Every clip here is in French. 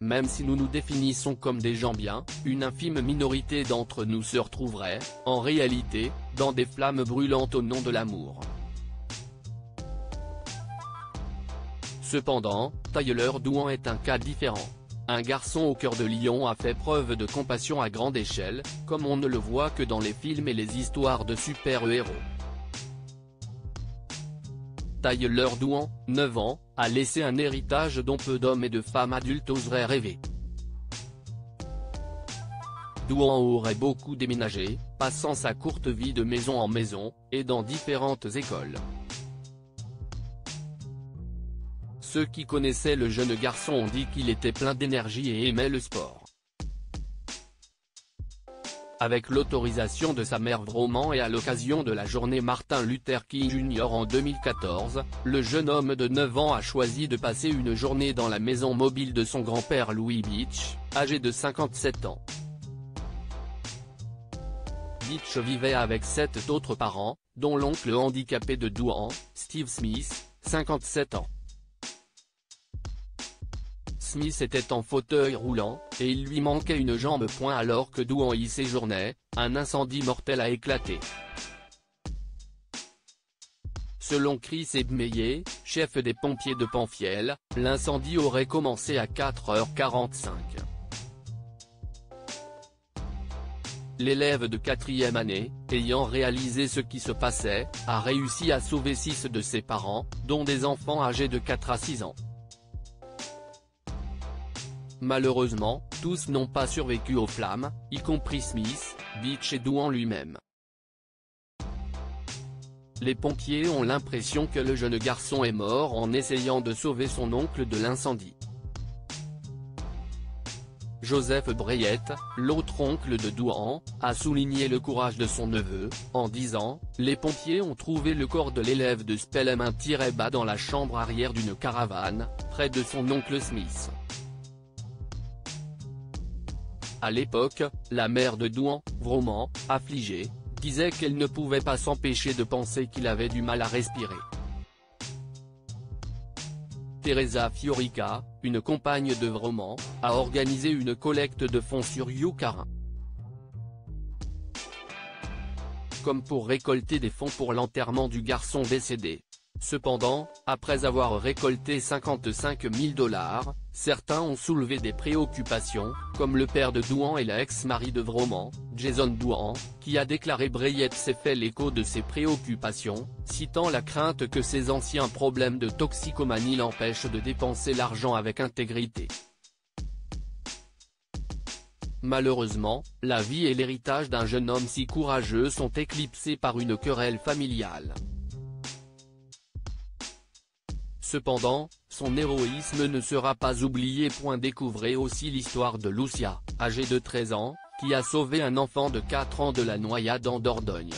même si nous nous définissons comme des gens bien, une infime minorité d'entre nous se retrouverait, en réalité, dans des flammes brûlantes au nom de l'amour. Cependant, Tyler Douan est un cas différent. Un garçon au cœur de lion a fait preuve de compassion à grande échelle, comme on ne le voit que dans les films et les histoires de super-héros. Tyler Douan, 9 ans, a laissé un héritage dont peu d'hommes et de femmes adultes oseraient rêver. Douan aurait beaucoup déménagé, passant sa courte vie de maison en maison, et dans différentes écoles. Ceux qui connaissaient le jeune garçon ont dit qu'il était plein d'énergie et aimait le sport. Avec l'autorisation de sa mère Vroman et à l'occasion de la journée Martin Luther King Jr. en 2014, le jeune homme de 9 ans a choisi de passer une journée dans la maison mobile de son grand-père Louis Beach, âgé de 57 ans. Beach vivait avec 7 autres parents, dont l'oncle handicapé de Douan, Steve Smith, 57 ans. Smith était en fauteuil roulant, et il lui manquait une jambe. Alors que Douan y séjournait, un incendie mortel a éclaté. Selon Chris Ebmeyer, chef des pompiers de Pamfiel, l'incendie aurait commencé à 4h45. L'élève de 4e année, ayant réalisé ce qui se passait, a réussi à sauver 6 de ses parents, dont des enfants âgés de 4 à 6 ans. Malheureusement, tous n'ont pas survécu aux flammes, y compris Smith, Beach et Douan lui-même. Les pompiers ont l'impression que le jeune garçon est mort en essayant de sauver son oncle de l'incendie. Joseph Breyette, l'autre oncle de Douan, a souligné le courage de son neveu, en disant « Les pompiers ont trouvé le corps de l'élève de Spelman-Bas dans la chambre arrière d'une caravane, près de son oncle Smith ». À l'époque, la mère de Douan, Vroman, affligée, disait qu'elle ne pouvait pas s'empêcher de penser qu'il avait du mal à respirer. Teresa Fiorica, une compagne de Vroman, a organisé une collecte de fonds sur YouCarin. Comme pour récolter des fonds pour l'enterrement du garçon décédé. Cependant, après avoir récolté 55 000 $, certains ont soulevé des préoccupations, comme le père de Douan et l'ex-mari de Vroman, Jason Douan, qui a déclaré Breyette s'est fait l'écho de ses préoccupations, citant la crainte que ses anciens problèmes de toxicomanie l'empêchent de dépenser l'argent avec intégrité. Malheureusement, la vie et l'héritage d'un jeune homme si courageux sont éclipsés par une querelle familiale. Cependant, son héroïsme ne sera pas oublié. Découvrez aussi l'histoire de Lucia, âgée de 13 ans, qui a sauvé un enfant de 4 ans de la noyade en Dordogne.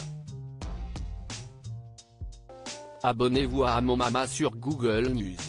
Abonnez-vous à Mon Mama sur Google News.